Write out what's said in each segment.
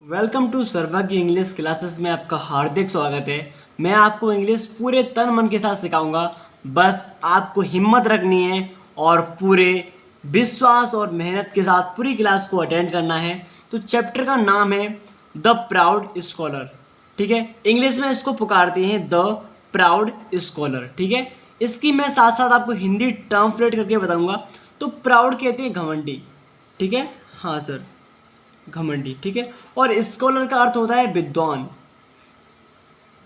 Welcome to सर्वज्ञ English classes में आपका हार्दिक स्वागत है। मैं आपको इंग्लिश पूरे तन मन के साथ सिखाऊंगा। बस आपको हिम्मत रखनी है और पूरे विश्वास और मेहनत के साथ पूरी क्लास को अटेंड करना है। तो चैप्टर का नाम है द प्राउड स्कॉलर। ठीक है, इंग्लिश में इसको पुकारते हैं द प्राउड स्कॉलर। ठीक है, इसकी मैं साथ साथ आपको हिंदी ट्रांसलेट करके बताऊंगा। तो प्राउड कहते हैं घमंडी। ठीक है, हाँ सर, घमंडी। ठीक है, और स्कॉलर का अर्थ होता है विद्वान।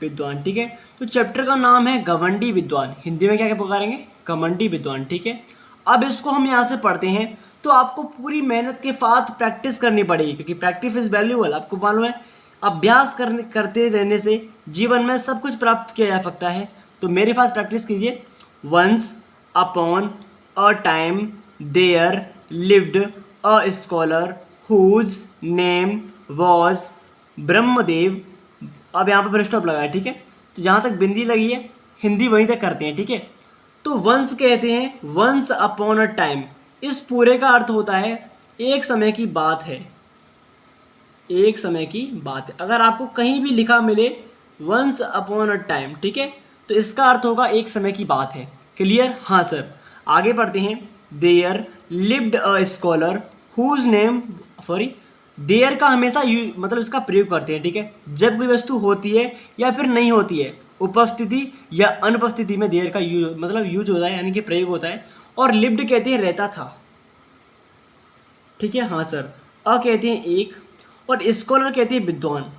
विद्वान, ठीक है। तो चैप्टर का नाम है घमंडी विद्वान। हिंदी में क्या क्या पुकारेंगे? घमंडी विद्वान। ठीक है, अब इसको हम यहाँ से पढ़ते हैं। तो आपको पूरी मेहनत के साथ प्रैक्टिस करनी पड़ेगी, क्योंकि प्रैक्टिस इज वैल्यूएबल। आपको मालूम है, अभ्यास करते रहने से जीवन में सब कुछ प्राप्त किया जा सकता है। तो मेरे साथ प्रैक्टिस कीजिए। Once upon a time there lived a scholar whose name was Brahmadev. अब यहाँ पर फिर स्टॉप लगा है। ठीक है, तो जहाँ तक बिंदी लगी है हिंदी वहीं तक करते हैं। ठीक है, तो वंस कहते हैं वंस अपॉन अ टाइम। इस पूरे का अर्थ होता है एक समय की बात है। एक समय की बात है। अगर आपको कहीं भी लिखा मिले वंस अपॉन अ टाइम, ठीक है, तो इसका अर्थ होगा एक समय की बात है। क्लियर? हाँ सर। आगे पढ़ते हैं। There lived a scholar whose name there का हमेशा मतलब इसका प्रयोग करते हैं। ठीक है, जब कोई वस्तु होती है या फिर नहीं होती है, उपस्थिति या अनुपस्थिति में देयर का यूज होता है, यानी कि प्रयोग होता है। और लिव्ड कहते हैं रहता था। ठीक है, हाँ सर। अ कहते हैं एक, और स्कॉलर कहते हैं विद्वान।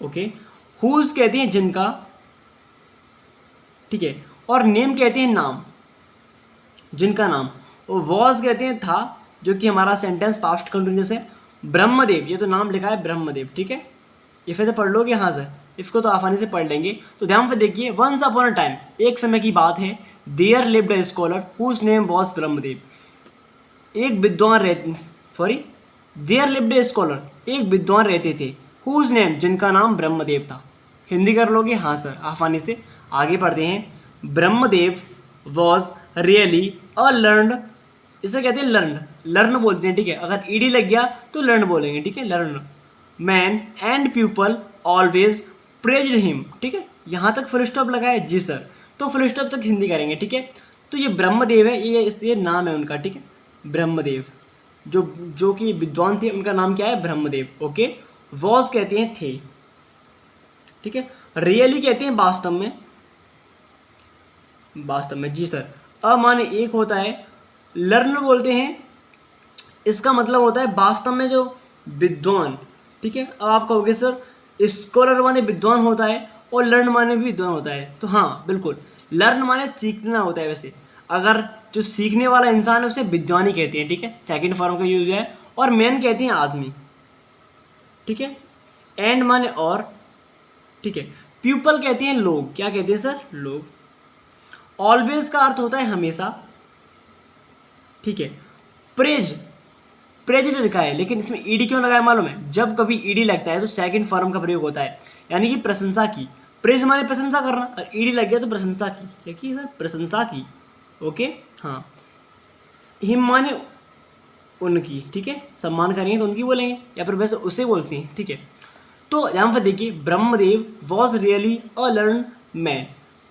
ओके, हुज कहते हैं जिनका। ठीक है, और नेम कहते हैं नाम, जिनका नाम। और वॉज कहते हैं था, जो कि हमारा सेंटेंस पास्ट कंटिन्यूअस है। ब्रह्मदेव, ये तो नाम लिखा है ब्रह्मदेव। ठीक है, ये फिर से पढ़ लोगे? हाँ सर, इसको तो आसानी से पढ़ लेंगे। तो ध्यान से देखिए। वंस अपॉन अ टाइम, एक समय की बात है। There lived a scholar whose name was Brahmadev. एक विद्वान देयर लिव्ड अ स्कॉलर, एक विद्वान रहते थे। हुज नेम, जिनका नाम ब्रह्मदेव था। हिंदी कर लोगे? हाँ सर, आसानी से। आगे पढ़ते हैं। Brahmadev was really a learned, इसे कहते हैं लर्न बोलते हैं। ठीक है, अगर ईडी लग गया तो लर्न बोलेंगे। ठीक है, learn man and people always praised him. ठीक है, यहाँ तक फुल स्टॉप लगा है? जी सर। तो फुल स्टॉप तक हिंदी करेंगे। ठीक है, तो ये ब्रह्मदेव है, ये नाम है उनका। ठीक है, ब्रह्मदेव, जो कि विद्वान थे, उनका नाम क्या है? ब्रह्मदेव। ओके, वॉज कहते हैं थे। ठीक है, रियली कहते हैं वास्तव में। वास्तव में, जी सर। अ माने एक होता है, लर्न बोलते हैं, इसका मतलब होता है वास्तव में जो विद्वान। ठीक है, अब आप कहोगे सर स्कॉलर माने विद्वान होता है और लर्न माने भी विद्वान होता है। तो हाँ बिल्कुल, लर्न माने सीखना होता है। वैसे अगर जो सीखने वाला इंसान है उसे विद्वान ही कहते हैं। ठीक है, सेकंड फॉर्म का यूज है। और मैन कहते हैं आदमी। ठीक है, एंड माने और। ठीक है, पीपल कहते हैं लोग। क्या कहते हैं सर? लोग। ऑलवेज का अर्थ होता है हमेशा। ठीक है, प्रेज लिखा है, लेकिन इसमें ईडी क्यों लगाया मालूम है? जब कभी ईडी लगता है तो सेकंड फॉर्म का प्रयोग होता है, यानी कि प्रशंसा की। प्रेज माने प्रशंसा करना, और ईडी लग गया तो प्रशंसा की। क्या की सर? प्रशंसा की। ओके, हाँ। हिम माने उनकी। ठीक है, सम्मान करेंगे तो उनकी बोलेंगे, या फिर वैसे उसे बोलते हैं। ठीक है, तो यहाँ पर देखिए, Brahmadev was really a learn man.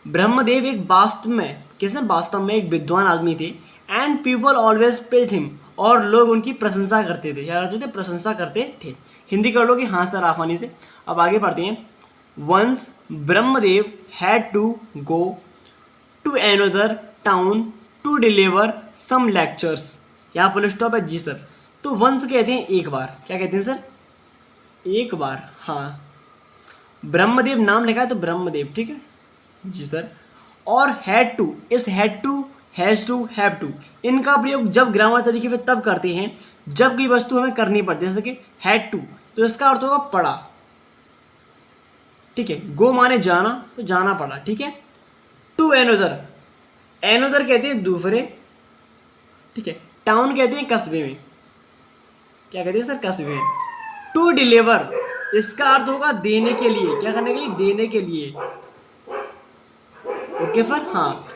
Brahmadev एक वास्तव में, किसने? वास्तव में एक विद्वान आदमी थे। And people always paid him, और लोग उनकी प्रशंसा करते थे। क्या करते थे? प्रशंसा करते थे। हिंदी कर लोगे? हाँ सर, आसानी से। अब आगे पढ़ते हैं। Once Brahmadev had to go to another town to deliver some lectures. यहाँ फुल स्टॉप है? जी सर। तो वंस कहते हैं एक बार। क्या कहते हैं सर? एक बार। हाँ, ब्रह्मदेव नाम लिखा है तो ब्रह्मदेव। ठीक है, जी सर। और हैड टू, इस had to, has to, have to, इनका प्रयोग जब ग्रामर तरीके पे तब करते हैं जब कोई वस्तु हमें करनी पड़ती है। जैसे कि हैड टू, तो इसका अर्थ होगा पड़ा। ठीक है, गो माने जाना, तो जाना पड़ा। ठीक है, टू एनोदर, एनोदर कहते हैं दूसरे। ठीक है, टाउन कहते हैं कस्बे में। क्या कहते हैं सर? कस्बे में। टू डिलीवर, इसका अर्थ होगा देने के लिए। क्या करने के लिए? देने के लिए। ओके सर, हाँ।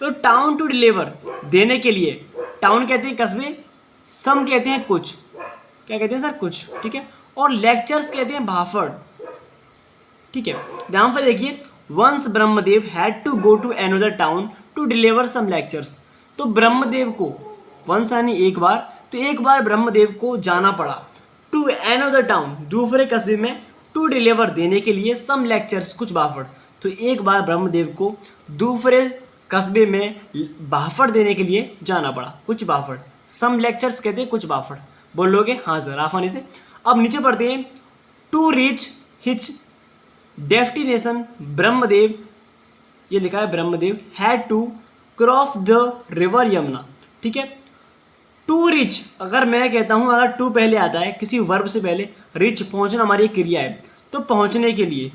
तो टाउन टू डिलीवर, देने के लिए। टाउन कहते हैं कस्बे, सम कहते हैं कुछ। क्या कहते हैं सर? कुछ। ठीक है, और लेक्चर्स कहते हैं भाफड़, ठीक है। ध्यान से देखिए, once Brahmadev had to go to another town to deliver some lectures. तो ब्रह्मदेव को, वंस यानी एक बार, तो एक बार ब्रह्मदेव को जाना पड़ा टू अनदर टाउन, दूसरे कस्बे में, टू डिलीवर देने के लिए सम लेक्चर्स, कुछ भाफड़। तो एक बार ब्रह्मदेव को दूसरे कस्बे में भाफड़ देने के लिए जाना पड़ा, कुछ भाफड़। सम लेक्चर्स कहते हैं कुछ भाफड़। बोलोगे हाँ सर आसानी से। अब नीचे पढ़ते हैं, to reach his destination Brahmadev, ये लिखा है Brahmadev had to cross the river Yamuna, ठीक है। टू रीच, अगर मैं कहता हूँ, अगर टू पहले आता है किसी वर्ब से पहले, रीच पहुँचना हमारी एक क्रिया है, तो पहुँचने के लिए,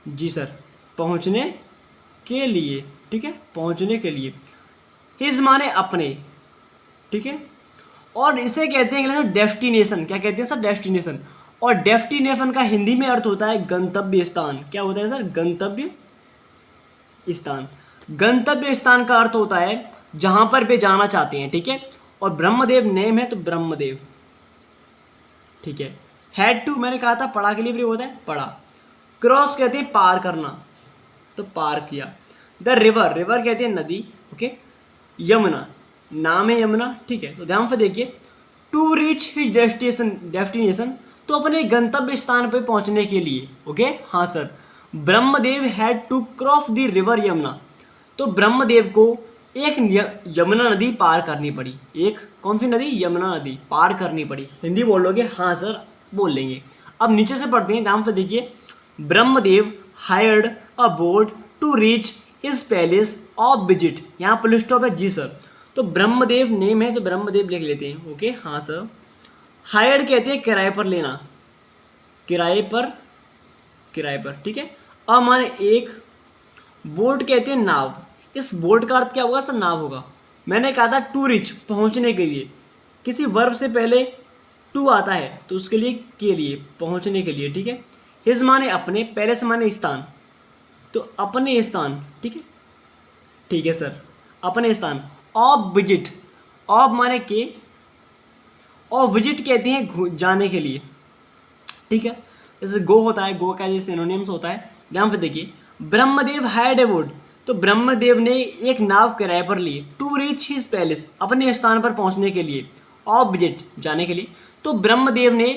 जी सर, पहुँचने के लिए, ठीक है, पहुँचने के लिए। हिज माने अपने, ठीक है। और इसे कहते हैं इंग्लिश में डेस्टिनेशन। क्या कहते हैं सर? डेस्टिनेशन। और डेस्टिनेशन का हिंदी में अर्थ होता है गंतव्य स्थान। क्या होता है सर? गंतव्य स्थान। गंतव्य स्थान का अर्थ होता है जहां पर वे जाना चाहते हैं, ठीक है। और ब्रह्मदेव नेम है तो ब्रह्मदेव, ठीक है। हैड टू मैंने कहा था पढ़ा के लिए भी होता है, पढ़ा। क्रॉस कहते हैं पार करना, तो पार किया। द रिवर, रिवर कहते हैं नदी, ओके। यमुना, नाम है यमुना, ठीक है। तो ध्यान से देखिए, टू रीच हिज डेस्टिनेशन, तो अपने गंतव्य स्थान पर पहुंचने के लिए, ओके। हाँ sir. Brahmadev had to cross the river Yamuna, तो ब्रह्मदेव को एक यमुना नदी पार करनी पड़ी। एक कौन सी नदी? यमुना नदी पार करनी पड़ी। हिंदी बोलोगे? हाँ सर बोल लेंगे। अब नीचे से पढ़ते हैं, ध्यान से देखिए। Brahmadev hired a boat to reach his palace of visit, यहाँ पुलिस स्टॉप है, जी सर। तो ब्रह्मदेव नेम है तो ब्रह्मदेव लिख लेते हैं, ओके। हाँ सर। हायर्ड कहते हैं किराए पर लेना, किराए पर, किराए पर, ठीक है। अब हमारे एक बोट कहते हैं नाव। इस बोट का अर्थ क्या होगा सर? नाव होगा। मैंने कहा था टू रिच, पहुंचने के लिए। किसी वर्ब से पहले टू आता है तो उसके लिए पहुंचने के लिए, ठीक है। हिज माने अपने, पहले से माने स्थान, तो अपने स्थान, ठीक है, ठीक है सर, अपने स्थान। ऑफ विजिट, ऑफ माने के, और विजिट कहते हैं जाने के लिए, ठीक है। जैसे गो होता है, गो का जैसे सिनोनिम्स होता है। ध्यान से देखिए, ब्रह्मदेव हैड ए बोट, तो ब्रह्मदेव ने एक नाव किराए पर ली टू रीच हिज पैलेस, अपने स्थान पर पहुंचने के लिए। ऑफ विजिट, जाने के लिए, तो ब्रह्मदेव ने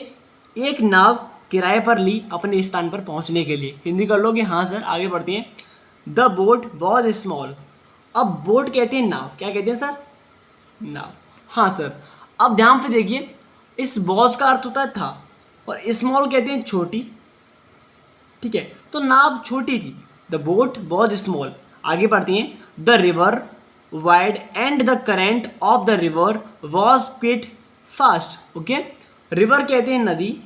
एक नाव किराए पर ली अपने स्थान पर पहुंचने के लिए। हिंदी कर लोगे? हाँ सर। आगे बढ़ते हैं। द बोट वॉज स्मॉल, अब बोट कहते हैं नाव, क्या कहते हैं सर? नाव। हाँ सर। अब ध्यान से देखिए, इस वॉज का अर्थ होता है था, और स्मॉल कहते हैं छोटी, ठीक है। तो नाव छोटी थी, द बोट वॉज स्मॉल। आगे बढ़ते हैं। The river wide and the current of the river was quit fast, okay. River कहते हैं नदी,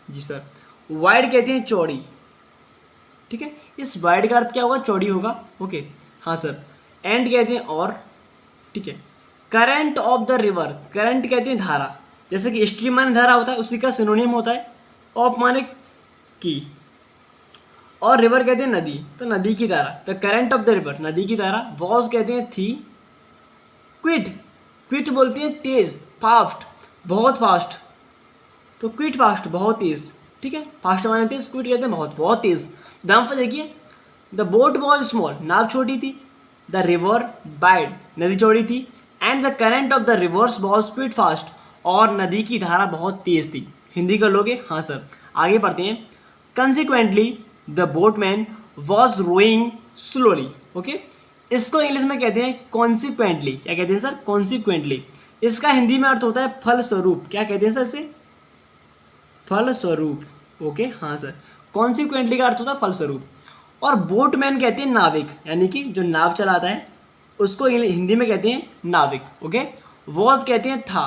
जी सर। वाइड कहते हैं चौड़ी, ठीक है। इस वाइड का अर्थ क्या होगा? चौड़ी होगा, ओके। हाँ सर। एंड कहते हैं और, ठीक है। Current of the river, current कहते हैं धारा, जैसे कि स्ट्रीम माने धारा होता है, उसी का सिनोनिम होता है ऑफ माने की, और रिवर कहते हैं नदी, तो नदी की धारा। The current of the river, नदी की धारा। वॉज कहते हैं थी। क्विट, क्विट बोलते हैं तेज, फास्ट, बहुत फास्ट, तो क्विट फास्ट, बहुत तेज, ठीक है। फास्ट माने तेज, क्विट कहते हैं बहुत, बहुत तेज। ध्यान से देखिए, द बोट वॉज स्मॉल, नाव छोटी थी। द रिवर वाइड, नदी चौड़ी थी। And the current of the reverse was quit fast, और नदी की धारा बहुत तेज थी। हिंदी कर लोगे? हाँ सर। आगे पढ़ते हैं। Consequently the boatman was rowing slowly, okay. इसको इंग्लिश में कहते हैं कॉन्सिक्वेंटली। क्या कहते हैं सर? कॉन्सिक्वेंटली। इसका हिंदी में अर्थ होता है फलस्वरूप। क्या कहते हैं सर इसे? फलस्वरूप, ओके। हाँ सर। कॉन्सिक्वेंटली का अर्थ होता है फलस्वरूप। और बोटमैन कहते हैं नाविक, यानी कि जो नाव चलाता है उसको हिंदी में कहते हैं नाविक, ओके। वॉज कहते हैं था।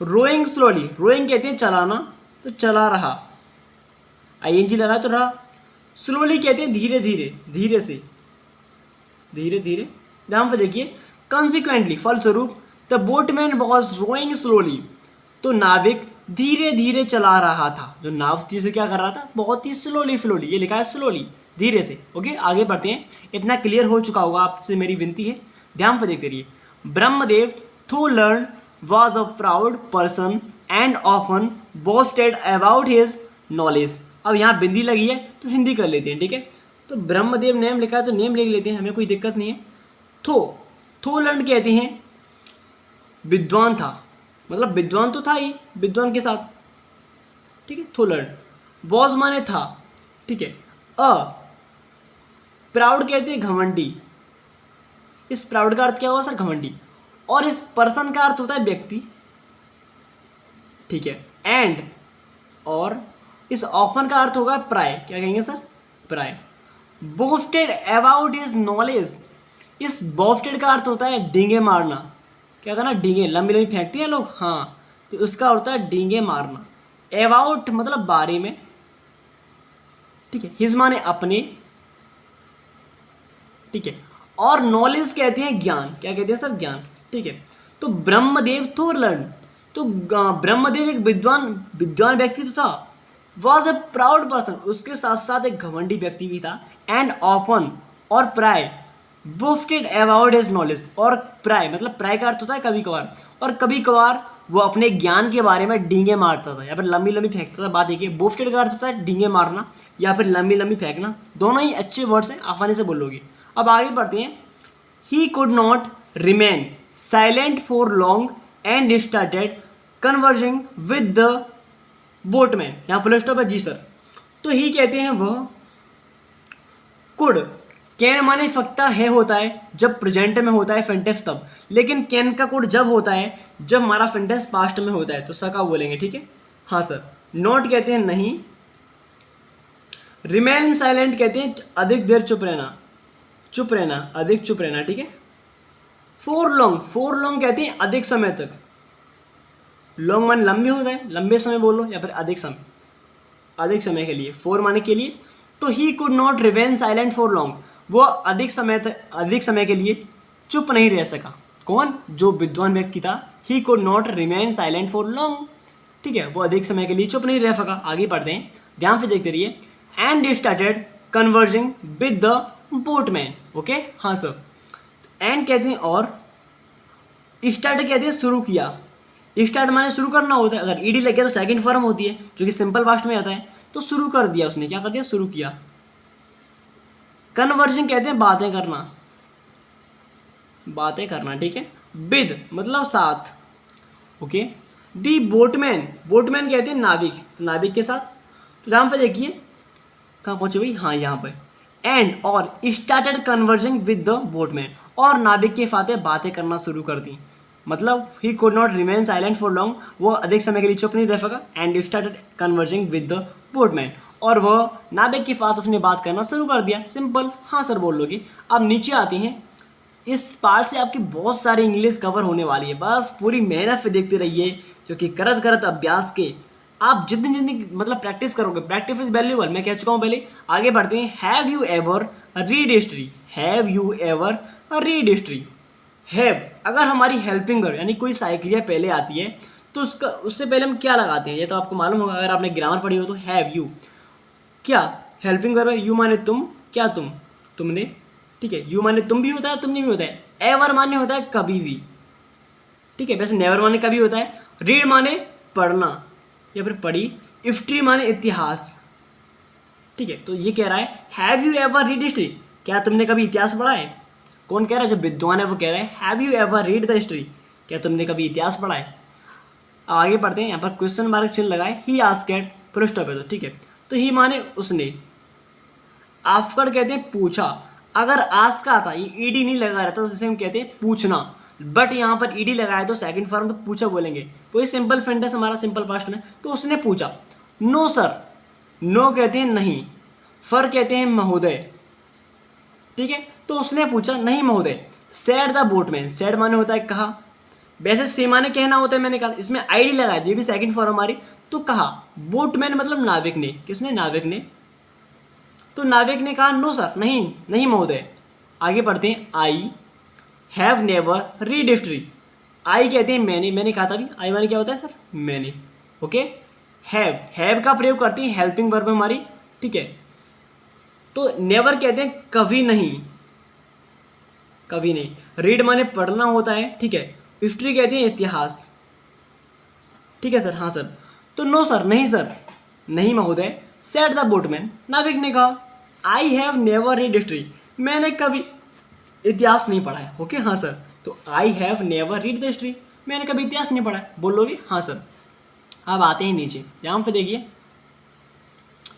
रोइंग स्लोली, रोइंग कहते हैं चलाना, तो चला रहा, आईएनजी लगा तो रहा। स्लोली कहते हैं धीरे धीरे, धीरे से, धीरे धीरे। ध्यान से देखिए, कंसिक्वेंटली फलस्वरूप, the boatman was rowing slowly, तो नाविक धीरे धीरे चला रहा था। जो नाव थी उसे क्या कर रहा था? बहुत ही स्लोली, फ्लोली, ये लिखा है स्लोली, धीरे से, ओके। आगे बढ़ते हैं। इतना क्लियर हो चुका होगा, आपसे मेरी विनती है ध्यान से देखते रहिए। Brahmadev through learn was a proud person and often boasted about his knowledge. अब यहाँ बिंदी लगी है तो हिंदी कर लेते हैं, ठीक है। तो ब्रह्मदेव नेम लिखा है तो नेम लिख लेते हैं, हमें कोई दिक्कत नहीं है। थो लर्न कहते हैं विद्वान था, मतलब विद्वान तो था ही, विद्वान के साथ, ठीक है। थो लर्न। वॉज माने था, ठीक है। अ प्राउड कहते हैं घमंडी। इस प्राउड का अर्थ क्या होगा सर? घमंडी। और इस पर्सन का अर्थ होता है व्यक्ति, ठीक है। एंड और इस ऑफन का अर्थ होगा प्राय। क्या कहेंगे सर? प्राय। Boasted about his knowledge. इस बोस्टेड का अर्थ होता है डींगे मारना। क्या करना? डींगे लंबी लंबी फेंकते हैं लोग, हाँ, तो उसका होता है डींगे मारना। अबाउट मतलब बारे में, ठीक है। हिज माने अपने, ठीक है। और नॉलेज कहते हैं ज्ञान। क्या कहते हैं सर? ज्ञान, ठीक है। तो ब्रह्मदेव तो लर्न, तो ब्रह्मदेव एक विद्वान व्यक्ति तो था। वॉज ए प्राउड पर्सन, उसके साथ साथ एक घमंडी व्यक्ति भी था। एंड ऑफन और प्राय, बोस्टेड अबाउट हिज नॉलेज। और प्राय मतलब प्राय का अर्थ होता है कभी कभार, और कभी कभार वो अपने ज्ञान के बारे में डींगे मारता था या फिर लंबी लंबी फेंकता था। बात देखिए, बोस्टेड का अर्थ होता है डींगे मारना या फिर लंबी लंबी फेंकना, दोनों ही अच्छे वर्ड्स हैं, आसानी से बोलोगे। अब आगे बढ़ते हैं। He could not remain silent for long and started converging with the boatman. यहाँ फुल स्टॉप है जी सर। तो ही कहते हैं वह, कुड कैन माने फक्ता है होता है जब प्रेजेंट में होता है सेंटेंस तब, लेकिन कैन का कुड जब होता है जब हमारा सेंटेंस पास्ट में होता है, तो सका बोलेंगे, ठीक है। हाँ सर। नॉट कहते हैं नहीं। रिमेन साइलेंट कहते हैं अधिक देर चुप रहना, अधिक चुप रहना, ठीक है। फॉर लॉन्ग कहते हैं अधिक समय तक। लॉन्ग माने लंबे होता है, लंबे समय बोलो, या फिर अधिक समय के लिए। फॉर माने के लिए। तो he could not remain silent for long, वो अधिक समय के लिए चुप नहीं रह सका। कौन? जो विद्वान व्यक्ति था। He could not remain silent for long, ठीक है, वो अधिक समय के लिए चुप नहीं रह सका। आगे पढ़ते हैं, ध्यान से देखते रहिए। And started converging with the boatman. Okay, हाँ सर। एंड कहते हैं और, स्टार्ट कहते हैं शुरू किया। स्टार्ट माने शुरू करना होता है। अगर ईडी लगे तो सेकंड फॉर्म होती है जो कि सिंपल पास्ट में आता है। तो शुरू कर दिया उसने, क्या कर दिया? शुरू किया। कन्वर्जिंग कहते हैं बातें करना, ठीक है। विद मतलब साथ, ओके। दी बोटमैन कहते हैं नाविक, तो नाविक के साथ। तो ध्यान से देखिए, कहाँ पहुंचे भाई? हाँ, यहाँ पर। एंड और started converging with the boatman, और नाविक के साथ बातें करना शुरू कर दी। मतलब he could not remain silent for long, वो अधिक समय के लिए चुप नहीं रह सका। And started converging with the boatman, और वह नाविक के साथ उसने बात करना शुरू कर दिया। सिंपल, हाँ सर बोल लोगे। अब नीचे आते हैं। इस पार्ट से आपकी बहुत सारी इंग्लिश कवर होने वाली है, बस पूरी मेहनत से देखते रहिए, क्योंकि करत अभ्यास के आप जितनी मतलब प्रैक्टिस करोगे, प्रैक्टिस इज वैल्यूएबल, मैं कह चुका हूँ पहले। आगे बढ़ते हैं। Have you ever read history? Have अगर हमारी हेल्पिंग वर्ब यानी कोई साइक्रिया पहले आती है तो उससे पहले हम क्या लगाते हैं, ये तो आपको मालूम होगा अगर आपने ग्रामर पढ़ी हो तो। हैव यू क्या हेल्पिंग वर्ब है? यू माने तुम, क्या तुमने, ठीक है। यू माने तुम भी होता है, तुमने भी होता है। एवर माने होता है कभी भी, ठीक है। वैसे नेवर माने कभी होता है। रीड माने पढ़ना या फिर पढ़ी। हिस्ट्री माने इतिहास, ठीक है। तो ये कह रहा है have you ever read history? क्या तुमने कभी इतिहास पढ़ा है? कौन कह रहा है? जो विद्वान है वो कह रहा है have you ever read the history? क्या तुमने कभी इतिहास पढ़ा है? आगे बढ़ते हैं। यहाँ पर क्वेश्चन मार्क चिन्ह लगाए। ही आस्क्ड फुल स्टॉप है तो, ठीक है। तो ही माने उसने। आस्क्ड कहते हैं पूछा। अगर आस्क का आता, ये ईडी नहीं लगा रहता तो जैसे हम कहते हैं पूछना, बट यहाँ पर ईडी लगाया तो सेकंड फॉर्म तो पूछा बोलेंगे। कोई सिंपल सेंटेंस हमारा सिंपल पास्ट में, तो उसने पूछा। नो सर, नो कहते हैं नहीं। फर कहते हैं महोदय, ठीक है। तो उसने पूछा नहीं महोदय। सैड द बोटमैन, सैड माने होता है कहा। वैसे से माने कहना होता है, मैंने कहा इसमें आईडी लगाया, ये भी सेकंड फॉर्म हमारी। तो कहा बोटमैन मतलब नाविक ने। किसने? नाविक ने। तो नाविक ने कहा नो सर, नहीं महोदय। आगे पढ़ते हैं। I have never read history? I कहते हैं मैंने कहा था भी, आई माने क्या होता है सर? मैंने, ओके। हैव का प्रयोग करते हैं हेल्पिंग वर्ब हमारी, ठीक है। तो नेवर कहते हैं कभी नहीं। रीड माने पढ़ना होता है, ठीक है। हिस्ट्री कहते हैं इतिहास, ठीक है सर, हाँ सर। तो नो सर, नहीं सर, नहीं महोदय, सेड द बोटमैन, नाविक ने कहा। आई हैव नेवर रीड हिस्ट्री, मैंने कभी इतिहास नहीं पढ़ा है। ओके, हाँ सर। तो आई have never read the history, मैंने कभी इतिहास नहीं पढ़ा है, बोलोगे हाँ सर। अब आते हैं नीचे, यहाँ पे देखिए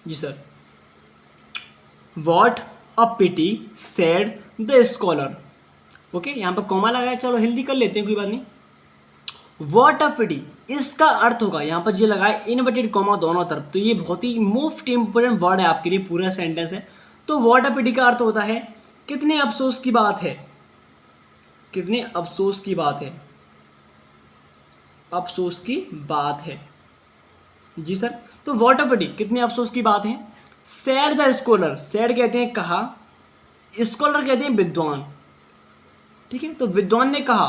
जी sir. What a pity said the scholar. Okay, यहाँ पर कॉमा लगाया, चलो हिंदी कर लेते हैं, कोई बात नहीं। वॉट अ पिटी, इसका अर्थ होगा, यहाँ पर ये लगाया इनवर्टेड कॉमा दोनों तरफ, तो ये बहुत ही मोस्ट इंपोर्टेंट वर्ड है आपके लिए, पूरा सेंटेंस है। तो वॉट अ पिटी का अर्थ होता है कितने अफसोस की बात है, कितने अफसोस की बात है, अफसोस की बात है जी सर। तो वॉट अ पिटी, कितने अफसोस की बात है। सैड द स्कॉलर, सैड कहते हैं कहा, स्कॉलर कहते हैं विद्वान, ठीक है। तो विद्वान ने कहा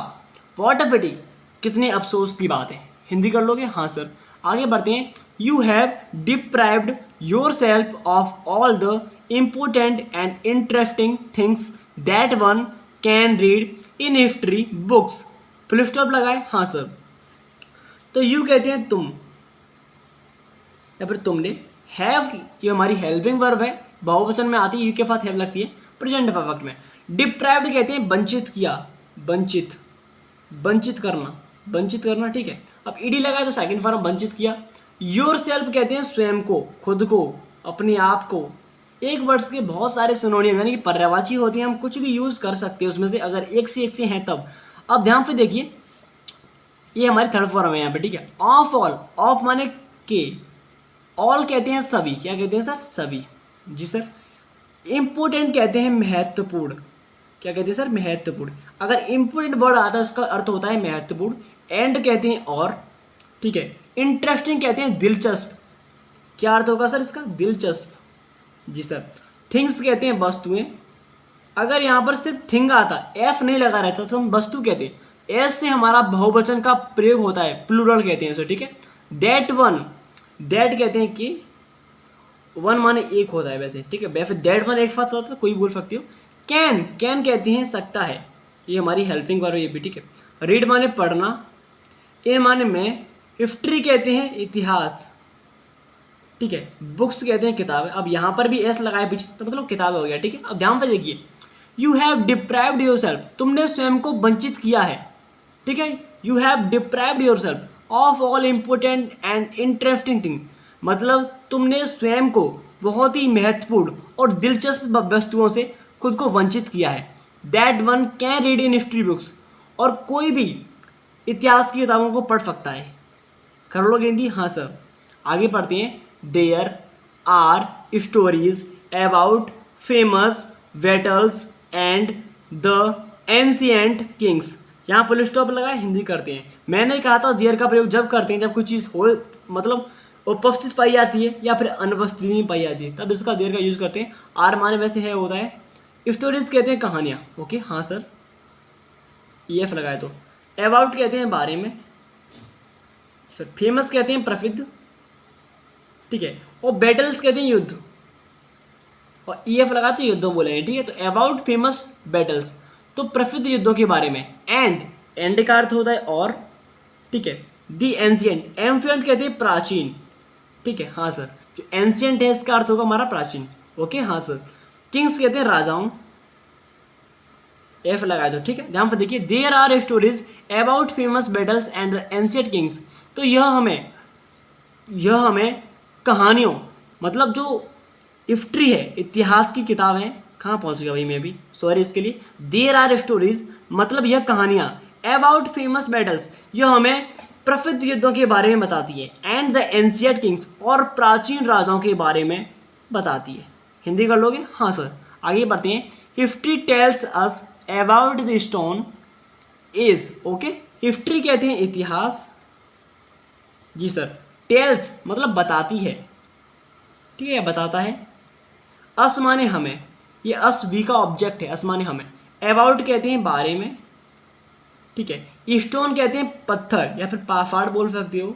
वॉट अ पिटी, कितने अफसोस की बात है, हिंदी कर लोगे हाँ सर। आगे बढ़ते हैं। You have deprived your self of all the important and interesting things that one can read in history books, full stop लगाए हाँ सर। तो यू कहते हैं तुम, या फिर तुमने, हैव ये हमारी हेल्पिंग वर्ब है, बहुवचन में आती है, यू के साथ हैव लगती है प्रेजेंट परफेक्ट में। डिप्राइव्ड कहते हैं वंचित किया, वंचित, वंचित करना, वंचित करना, ठीक है। अब ईडी लगाए तो सेकंड फॉर्म वंचित किया। योर सेल्फ कहते हैं स्वयं को, खुद को, अपने आप को। एक वर्ड्स के बहुत सारे सिनोनियम यानी कि पर्यायवाची होती हैं, हम कुछ भी यूज कर सकते हैं उसमें से, अगर एक से हैं तब। अब ध्यान से देखिए, ये हमारी थर्ड फॉर्म है यहाँ पे, ठीक है। ऑफ ऑल, ऑफ माने के, ऑल कहते हैं सभी, क्या कहते हैं सर, सभी जी सर। इम्पोर्टेंट कहते हैं महत्वपूर्ण, क्या कहते हैं सर, महत्वपूर्ण। अगर इम्पोर्टेंट वर्ड आता है उसका अर्थ होता है महत्वपूर्ण। एंड कहते हैं और, ठीक है। इंटरेस्टिंग कहते हैं दिलचस्प, क्या अर्थ होगा सर इसका, दिलचस्प जी सर। थिंग्स कहते हैं वस्तुएं, अगर यहाँ पर सिर्फ थिंग आता, एफ नहीं लगा रहता तो हम वस्तु कहते हैं। एस से हमारा बहुवचन का प्रयोग होता है, प्लूरल कहते हैं इसे, ठीक है। दैट वन, दैट कहते हैं कि वन माने एक होता है वैसे, ठीक है। वैसे दैट वन एक साथ होता है, कोई बोल सकती हो। कैन, कैन कहते हैं सकता है, ये हमारी हेल्पिंग वर्ब है ये भी, ठीक है। रीड माने पढ़ना, ए माने में, हिस्ट्री कहते हैं इतिहास, ठीक है। बुक्स कहते हैं किताबें। अब यहाँ पर भी एस लगाए पीछे तो मतलब किताब हो गया, ठीक है। अब ध्यान से देखिए, you have deprived your self, तुमने स्वयं को वंचित किया है, ठीक है। You have deprived your self of all important and interesting thing, मतलब तुमने स्वयं को बहुत ही महत्वपूर्ण और दिलचस्प वस्तुओं से खुद को वंचित किया है। That one can read in history books, और कोई भी इतिहास की किताबों को पढ़ सकता है। कर लोगे हिंदी हाँ सर। आगे पढ़ते हैं। There are stories about famous battles and the ancient kings, यहाँ फुल स्टॉप लगाए, हिंदी करते हैं। मैंने कहा था देयर का प्रयोग जब करते हैं जब कोई चीज़ हो, मतलब उपस्थित पाई जाती है या फिर अनुपस्थित नहीं पाई जाती है, तब इसका देयर का यूज़ करते हैं। आर माने वैसे है होता है, स्टोरीज कहते हैं कहानियाँ, ओके हाँ सर, EF लगाए तो। अबाउट कहते हैं बारे में सर, फेमस कहते हैं प्रसिद्ध, ठीक है। और बैटल्स कहते हैं युद्ध, और EF लगा तो युद्धों बोलेंगे, ठीक है। तो अबाउट फेमस बैटल्स, तो प्रसिद्ध युद्धों के बारे में। एंड, एंड का अर्थ होता है और, ठीक है। दी एंशिएंट, एंशिएंट कहते हैं प्राचीन, ठीक है हाँ सर। जो एंशिएंट है इसका अर्थ होगा हमारा प्राचीन, ओके हाँ सर। किंग्स कहते हैं राजाओं, F लगाए दो, ठीक है। ध्यान से देखिए, there are stories about famous battles and the ancient kings, तो यह हमें कहानियों, मतलब जो हिस्ट्री है, इतिहास की किताब है, कहाँ पहुँच गया भाई मैं भी, सॉरी इसके लिए। देयर आर स्टोरीज मतलब यह कहानियाँ, अबाउट फेमस बैटल्स यह हमें प्रसिद्ध युद्धों के बारे में बताती है, एंड द एंशिएंट किंग्स और प्राचीन राजाओं के बारे में बताती है। हिंदी कर लोगे हाँ सर। आगे बढ़ते हैं। History tells us about the stone age, okay. History कहते हैं इतिहास जी सर। टेल्स मतलब बताती है, ठीक है, बताता है। अस माने हमें, ये अस वी का ऑब्जेक्ट है, अस माने हमें। अबाउट कहते हैं बारे में, ठीक है। स्टोन कहते हैं पत्थर या फिर पाफाड़ बोल सकते हो,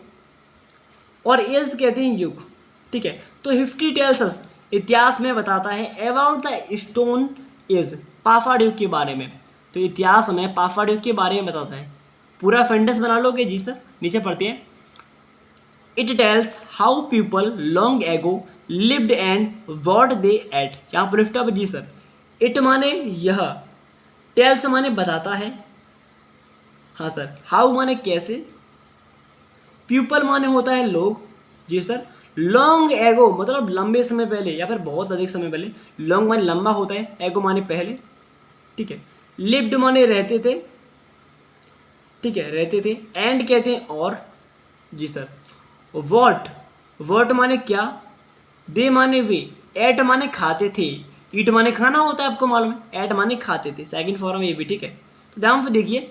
और एज कहते हैं युग, ठीक है। तो हिस्ट्री टेल्स अस इतिहास में बताता है अबाउट द स्टोन एज पाफाड़ युग के बारे में, तो इतिहास में पाफाड़ युग के बारे में बताता है। पूरा सेंटेंस बना लोगे जी सर। नीचे पढ़ते हैं। It tells how people long ago lived and what they ate. यहाँ पर लिफ्ट अप जी सर। इट माने यह, टेल्स माने बताता है, हाँ सर। हाउ माने कैसे, पीपल माने होता है लोग, जी सर। लॉन्ग एगो मतलब लंबे समय पहले या फिर बहुत अधिक समय पहले। लॉन्ग माने लंबा होता है, एगो माने पहले, ठीक है। लिव्ड माने रहते थे, ठीक है, रहते थे। एंड कहते हैं और, जी सर। वॉट, वॉट माने क्या, दे माने वे, एट माने खाते थे। ईट माने खाना होता है, आपको मालूम है। एट माने खाते थे, सेकंड फॉर्म ये भी, ठीक है। तो ध्यान से देखिए,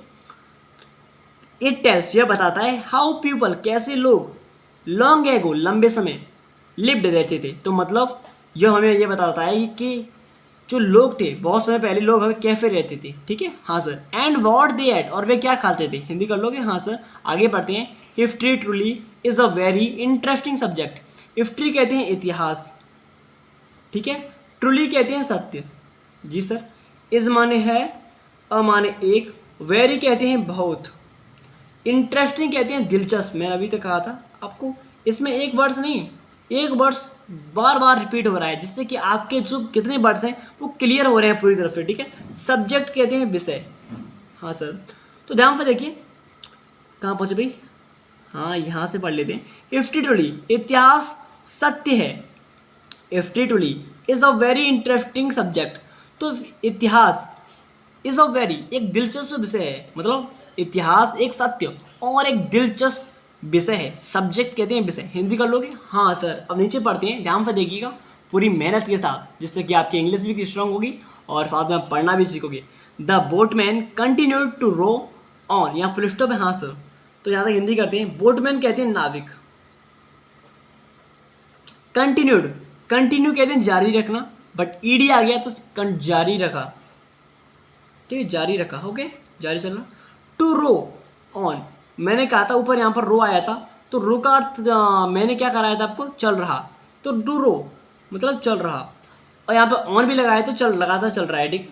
इट टेल्स यह बताता है, हाउ पीपल कैसे लोग, लॉन्ग एगो लंबे समय, लिव्ड रहते थे। तो मतलब यह हमें यह बताता है कि जो लोग थे बहुत समय पहले, लोग हमें कैसे रहते थे, ठीक है, हाँ sir. And what they ate, और वे क्या खाते थे। हिंदी कर लोगे, हाँ सर। आगे बढ़ते हैं। History truly is a very interesting subject. History कहते हैं इतिहास, ठीक है। ट्रूली कहते हैं सत्य, जी सर। इज माने है, अ माने एक, वेरी कहते हैं बहुत, इंटरेस्टिंग कहते हैं दिलचस्प। मैं अभी तक कहा था आपको, इसमें एक वर्ड्स नहीं, एक वर्ड्स बार बार रिपीट हो रहा है, जिससे कि आपके जो कितने वर्ड्स हैं वो क्लियर हो रहे हैं पूरी तरफ से, ठीक है। सब्जेक्ट कहते हैं विषय, हाँ सर। तो ध्यान से देखिए, कहाँ पहुँचे भाई, हाँ यहाँ से पढ़ लेते हैं। हिस्ट्री इतिहास सत्य है। History is a very interesting subject. तो इतिहास इज अ वेरी, एक दिलचस्प विषय है, मतलब इतिहास एक सत्य और एक दिलचस्प विषय है। सब्जेक्ट कहते हैं विषय। हिंदी कर लोगे, हाँ सर। अब नीचे पढ़ते हैं, ध्यान से देखिएगा पूरी मेहनत के साथ, जिससे कि आपकी इंग्लिश भी स्ट्रांग होगी और साथ में आप पढ़ना भी सीखोगे। The boatman continued to row on, यहाँ फुल स्टॉप है, हाँ सर। तो यहाँ तक हिंदी करते हैं। बोटमैन कहते हैं नाविक। कंटिन्यूड, कंटिन्यू कहते हैं जारी रखना, बट ईडी आ गया तो जारी रखा, ठीक है, जारी रखा, ओके, जारी चलना। टू रो ऑन, मैंने कहा था ऊपर यहाँ पर रो आया था, तो रो का अर्थ मैंने क्या कराया था आपको, चल रहा। तो टू रो मतलब चल रहा, और यहाँ पे ऑन भी लगाया तो चल, लगातार चल रहा है, ठीक।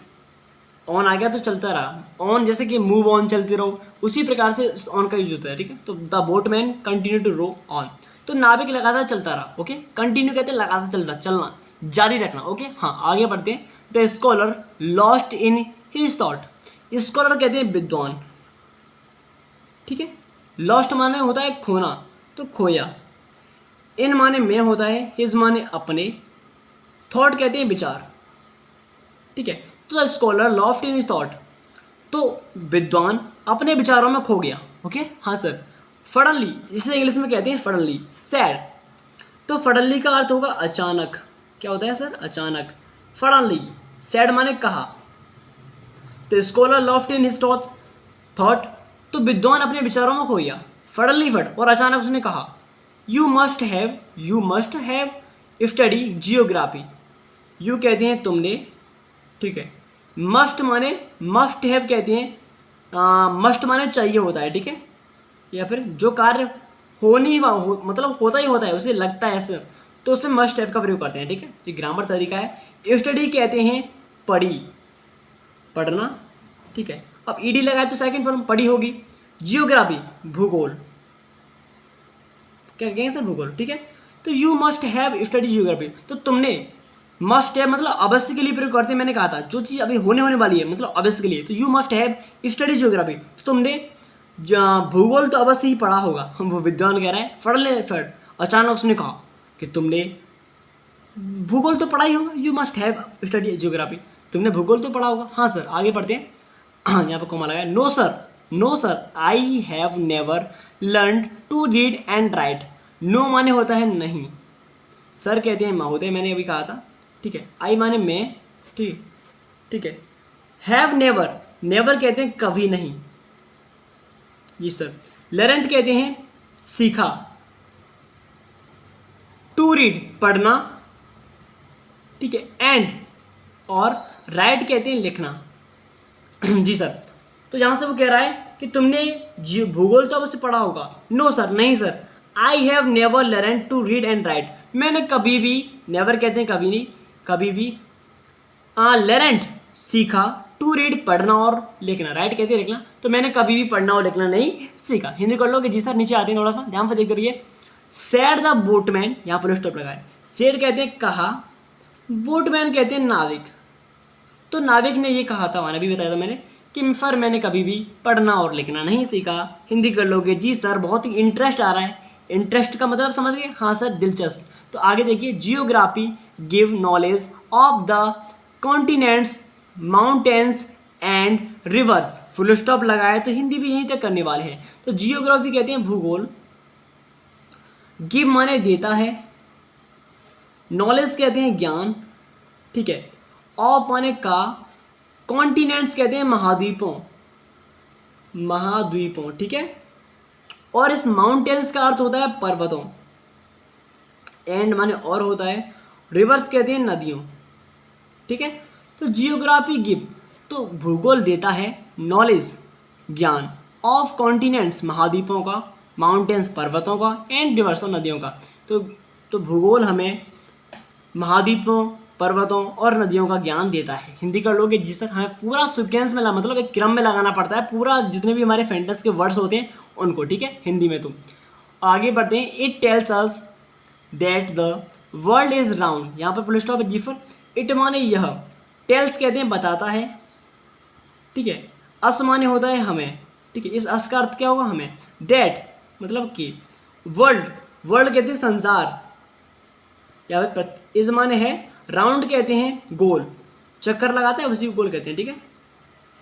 ऑन आ गया तो चलता रहा। ऑन जैसे कि मूव ऑन, चलते रहो, उसी प्रकार से ऑन का यूज होता है, ठीक है। तो the boatman continue to row on, तो नाविक लगातार चलता रहा, ओके। कंटिन्यू कहते हैं लगातार चलता, चलना, जारी रखना, ओके। हाँ, आगे बढ़ते हैं। The scholar lost in his thought, scholar कहते हैं विद्वान, ठीक है। लॉस्ट माने होता है खोना, तो खोया। इन माने में होता है, हिज माने अपने, थॉट कहते हैं विचार, ठीक है। तो the scholar lost in his thought, तो विद्वान अपने विचारों में खो गया, ओके, हाँ सर। सडनली, इसे इंग्लिश में कहते हैं सडनली, सैड। तो सडनली का अर्थ होगा अचानक, क्या होता है सर, अचानक। सडनली, सैड माने कहा। तो scholar lost in his thought, तो विद्वान अपने विचारों में खो गया। सडनली फट, और अचानक उसने कहा, you must have study geography. You कहते हैं तुमने, ठीक है। मस्ट माने, मस्ट हैव कहते हैं, मस्ट माने चाहिए होता है, ठीक है, या फिर जो कार्य मतलब होता ही होता है, उसे लगता है ऐसे, तो उसमें मस्ट हैव का प्रयोग करते हैं, ठीक है। ये ग्रामर तरीका है। स्टडी कहते हैं पढ़ी, पढ़ना, ठीक है। अब ईडी लगाए तो सेकंड फॉर्म पढ़ी होगी। जियोग्राफी भूगोल, क्या कहेंगे सर, भूगोल, ठीक है। तो you must have study geography, तो तुमने, मस्ट हैव मतलब अवश्य के लिए प्रयोग करते हैं, मैंने कहा था जो चीज़ अभी होने वाली है मतलब अवश्य के लिए, तो you must have study geography, तो तुमने भूगोल तो अवश्य ही पढ़ा होगा। वो विद्वान कह रहा है, पढ़ ले। फिर अचानक उसने कहा कि तुमने भूगोल तो पढ़ा ही होगा, you must have study geography, तुमने भूगोल तो पढ़ा होगा, हाँ सर। आगे बढ़ते हैं, यहाँ पर कॉमा लगा है। No sir I have never learn to read and write. No माने होता है नहीं, सर कहते हैं महोदय, मैंने अभी कहा था, ठीक है। आई माने मैं, ठीक है। हैव नेवर, नेवर कहते हैं कभी नहीं, जी सर। लर्न कहते हैं सीखा। टू रीड पढ़ना, ठीक है। एंड और राइट कहते हैं लिखना, जी सर। तो यहाँ से वो कह रहा है कि तुमने भूगोल तो अवश्य पढ़ा होगा। नो सर, नहीं sir. I have never learn to read and write, मैंने कभी भी, नेवर कहते हैं कभी नहीं, कभी भी, लर्न सीखा, टू रीड पढ़ना और लिखना, राइट कहते हैं लिखना, तो मैंने कभी भी पढ़ना और लिखना नहीं सीखा। हिंदी कर लो कि जी सर। नीचे आते हैं थोड़ा सा, ध्यान से देखते रहिए। सैड द बोटमैन, यहाँ पर स्टॉप लगाए। सैड कहते हैं कहा, बोटमैन कहते हैं नाविक। तो नाविक ने ये कहा था, मैंने भी बताया था मैंने कि सर मैंने कभी भी पढ़ना और लिखना नहीं सीखा, हिंदी कर लोगे? जी सर, बहुत ही इंटरेस्ट आ रहा है। इंटरेस्ट का मतलब समझ गए? हाँ सर, दिलचस्प। तो आगे देखिए, geography give knowledge of the continents, mountains and reverse. Full stop लगाए तो हिंदी भी यहीं तक करने वाले हैं। तो जियोग्राफी कहते हैं भूगोल, गिव माने देता है, नॉलेज कहते हैं ज्ञान, ठीक है, ऑफ माने का, कॉन्टिनेंट्स कहते हैं महाद्वीपों, महाद्वीपों, ठीक है, और इस माउंटेन्स का अर्थ होता है पर्वतों, एंड माने और होता है, रिवर्स कहते हैं नदियों, ठीक है। तो जियोग्राफी गिव, तो भूगोल देता है, नॉलेज ज्ञान, ऑफ कॉन्टिनेंट्स महाद्वीपों का, माउंटेन्स पर्वतों का, एंड रिवर्स और नदियों का। तो भूगोल हमें महाद्वीपों, पर्वतों और नदियों का ज्ञान देता है। हिंदी कर लोगे जिस तक हमें पूरा सीक्वेंस में मतलब एक क्रम में लगाना पड़ता है, पूरा जितने भी हमारे सेंटेंस के वर्ड्स होते हैं उनको, ठीक है, हिंदी में। तो आगे बढ़ते हैं। It tells us that the world is round, यहाँ पर फुल स्टॉप है। जिफर इट माने यह, टेल्स कहते हैं बताता है, ठीक है, अस माने होता है हमें, ठीक है, इस अस का अर्थ क्या होगा? हमें। दैट मतलब कि, वर्ल्ड, वर्ल्ड कहते हैं संसार, या इस माने है, राउंड कहते हैं गोल, चक्कर लगाता है उसी को गोल कहते हैं, ठीक है।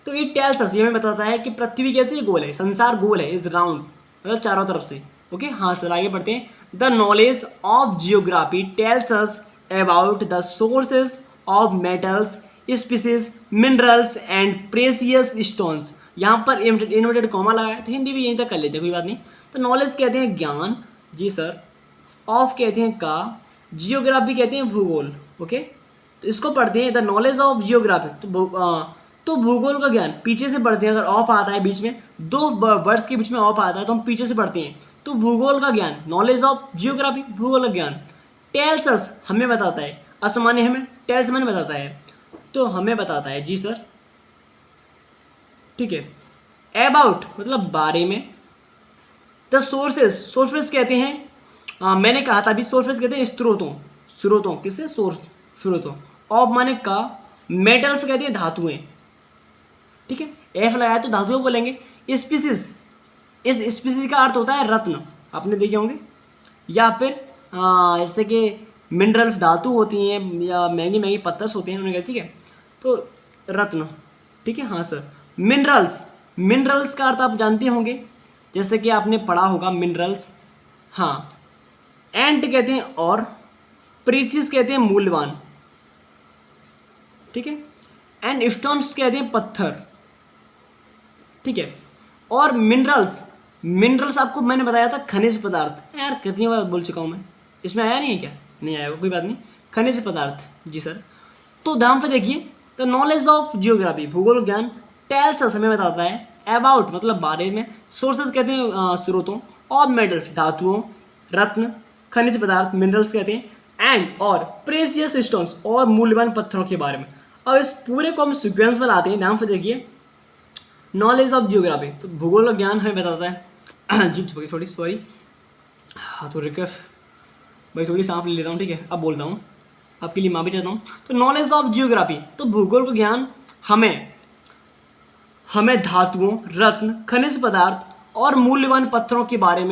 तो इट टेल्स अस, ये हमें बताता है कि पृथ्वी कैसे गोल है, संसार गोल है, इज राउंड मतलब चारों तरफ से। ओके, हाँ सर, आगे बढ़ते हैं। The knowledge of geography tells us about the sources of metals, species, minerals and precious stones. यहाँ पर इन्वर्टेड कॉमा लगा है, तो हिंदी भी यहीं तक कर लेते हैं, कोई बात नहीं। तो नॉलेज कहते हैं ज्ञान, जी सर, ऑफ कहते हैं का, जियोग्राफी कहते हैं भूगोल। ओके, तो इसको पढ़ते हैं, द नॉलेज ऑफ जियोग्राफी, तो भूगोल का ज्ञान। पीछे से पढ़ते हैं, अगर ऑफ आता है बीच में, दो वर्ड्स के बीच में ऑफ आता है तो हम पीछे से पढ़ते हैं। तो भूगोल का ज्ञान, नॉलेज ऑफ जियोग्राफी, भूगोल का ज्ञान। टेल्स अस, हमें बताता है, अस माने हमें, टेल्स माने बताता है, तो हमें बताता है, जी सर, ठीक है। अबाउट मतलब बारे में, द सोर्सेज, सोर्सेज कहते हैं, मैंने कहा था अभी, सोर्सेज कहते हैं स्रोतों, स्रोतों, किससे? सोर्स, स्रोतों। ऑफ माने का, मेटल्स कहते हैं धातुएं, ठीक है, एफ लगाया तो धातुएं बोलेंगे। स्पीसीज, इस स्पीसीज का अर्थ होता है रत्न, आपने देखे होंगे, या फिर जैसे कि मिनरल्स धातु होती हैं, या महंगी महंगी पत्थर होते हैं, उन्होंने कहा, ठीक है, तो रत्न, ठीक है, हाँ सर। मिनरल्स, मिनरल्स का अर्थ आप जानते होंगे, जैसे कि आपने पढ़ा होगा मिनरल्स, हाँ। एंट कहते हैं और, प्रीसियस कहते हैं मूल्यवान, ठीक है, एंड स्टोन्स कहते हैं पत्थर, ठीक है। और मिनरल्स, मिनरल्स आपको मैंने बताया था खनिज पदार्थ, यार कितनी बार बोल चुका हूँ मैं, इसमें आया नहीं है क्या? नहीं आया, कोई बात नहीं, खनिज पदार्थ, जी सर। तो ध्यान से देखिए, द नॉलेज ऑफ जियोग्राफी, भूगोल ज्ञान, टेल्स अस हमें बताता है, अबाउट मतलब बारे में, सोर्सेज कहते हैं स्रोतों, और मेटल्स धातुओं, रत्न, खनिज पदार्थ, मिनरल्स कहते हैं, एंड और प्रेसियस स्टोन्स और मूल्यवान पत्थरों के बारे में। अब इस पूरे को हम सीक्वेंस में लाते हैं, ध्यान से देखिए। नॉलेज ऑफ जियोग्राफी, तो भूगोल का ज्ञान हमें बताता है, जी थोड़ी सॉरी, हाँ तो रिकफ भाई, थोड़ी सांस ले लेता हूँ, ठीक है, अब बोलता हूँ, आपके लिए माफी चाहता हूँ। तो नॉलेज ऑफ जियोग्राफी, तो भूगोल का ज्ञान हमें धातुओं, रत्न, खनिज पदार्थ और मूल्यवान पत्थरों के बारे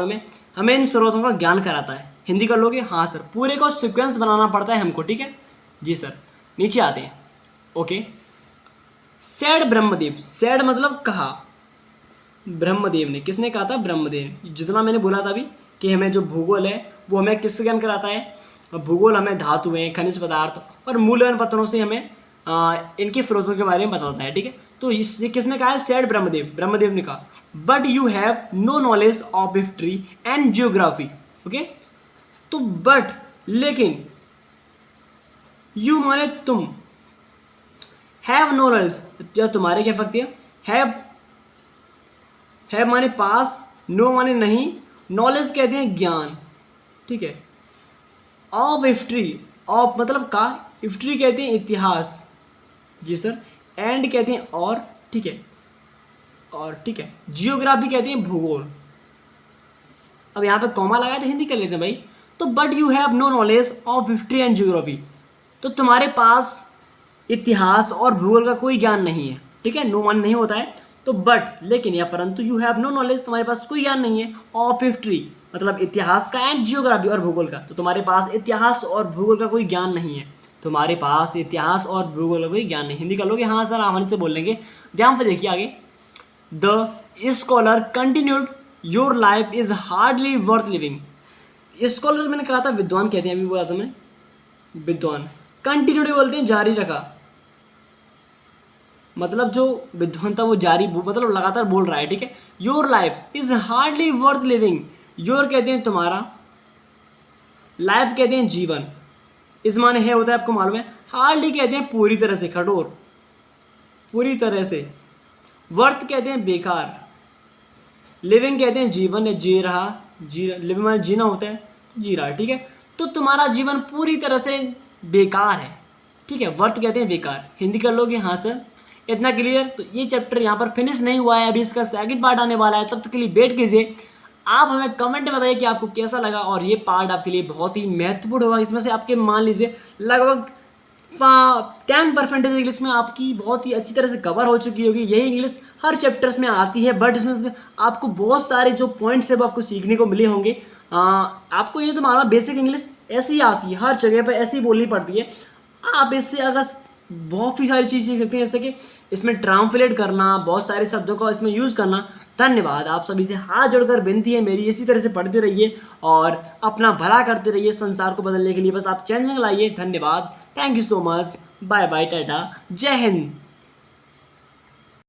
में, हमें इन स्रोतों का ज्ञान कराता है। हिंदी कर लोगे? हाँ सर, पूरे को सीक्वेंस बनाना पड़ता है हमको, ठीक है, जी सर। नीचे आते हैं, ओके। सैड ब्रह्मदेव, सैड मतलब कहा, ब्रह्मदेव ने, किसने कहा था? ब्रह्मदेव। जितना मैंने बोला था अभी कि हमें जो भूगोल है वो हमें किससे ज्ञान कराता है? भूगोल हमें धातुएं, खनिज पदार्थ और मूल्यवान पत्थरों से हमें इनके स्रोतों के बारे में बताता है, ठीक है। तो ये किसने कहा है? सैड ब्रह्मदेव, ब्रह्मदेव ने कहा। But you have no knowledge of history and geography, okay. तो बट लेकिन, यू माने तुम, हैव नो नॉलेज या तुम्हारे क्या फर्क है? हैव माने पास, नो माने नहीं, नॉलेज कहते हैं ज्ञान, ठीक है। ऑफ हिस्ट्री, ऑफ मतलब का, हिस्ट्री कहते हैं इतिहास, जी सर। एंड कहते हैं और, ठीक है, और ठीक है। जियोग्राफी कहते हैं भूगोल, अब यहाँ पे कॉमा लगाए तो हिंदी कर लेते हैं भाई। तो but you have no knowledge of history and geography, तो तुम्हारे पास इतिहास और भूगोल का कोई ज्ञान नहीं है, ठीक है, नो मान नहीं होता है, तो बट लेकिन या परंतु यू हैव नो नॉलेज, तुम्हारे पास कोई ज्ञान नहीं है, ऑफ हिस्ट्री मतलब इतिहास का, एंड जियोग्राफी और भूगोल का, तो तुम्हारे पास इतिहास और भूगोल का कोई ज्ञान नहीं है, तुम्हारे पास इतिहास और भूगोल का कोई ज्ञान नहीं। हिंदी कर लोगे, हाँ सर आसानी से बोल लेंगे। ध्यान से देखिए आगे, the scholar continued your life is hardly worth living. Scholar मैंने कहा था विद्वान कहते हैं, अभी बोला था मैंने विद्वान, कंटिन्यूड बोलते हैं जारी रखा, मतलब जो विद्वान था वो जारी मतलब लगातार बोल रहा है, ठीक है। Your life is hardly worth living, your कहते हैं तुम्हारा, लाइफ कहते हैं जीवन, इस माने है होता है आपको मालूम है, हार्डली कहते हैं पूरी तरह से, कठोर, पूरी तरह से, वर्थ कहते हैं बेकार, लिविंग कहते हैं जीवन, जी रहा, लिविंग माने जीना होता है, जी रहा, ठीक है। तो तुम्हारा जीवन पूरी तरह से बेकार है, ठीक है, वर्थ कहते हैं बेकार। हिंदी कर लोगे, हाँ सर, इतना क्लियर। तो ये चैप्टर यहाँ पर फिनिश नहीं हुआ है, अभी इसका सेकंड पार्ट आने वाला है, तब तक के लिए वेट कीजिए। आप हमें कमेंट में बताइए कि आपको कैसा लगा, और ये पार्ट आपके लिए बहुत ही महत्वपूर्ण होगा। इसमें से आपके मान लीजिए लगभग 10% इंग्लिश में आपकी बहुत ही अच्छी तरह से कवर हो चुकी होगी। यही इंग्लिश हर चैप्टर्स में आती है, बट इसमें आपको बहुत सारे जो पॉइंट्स है वो आपको सीखने को मिले होंगे। आपको ये तो मालूम बेसिक इंग्लिश ऐसी ही आती है, हर जगह पर ऐसी बोलनी पड़ती है। आप इससे अगर बहुत ही सारी चीज़ सीख सकते हैं, जैसे कि इसमें ट्रांसलेट करना, बहुत सारे शब्दों का इसमें यूज़ करना। धन्यवाद, आप सभी से हाथ जोड़कर विनती है मेरी, इसी तरह से पढ़ते रहिए और अपना भला करते रहिए संसार को बदलने के लिए, बस आप चेंजिंग लाइए। धन्यवाद, thank you so much, bye bye, tata, जय हिंद।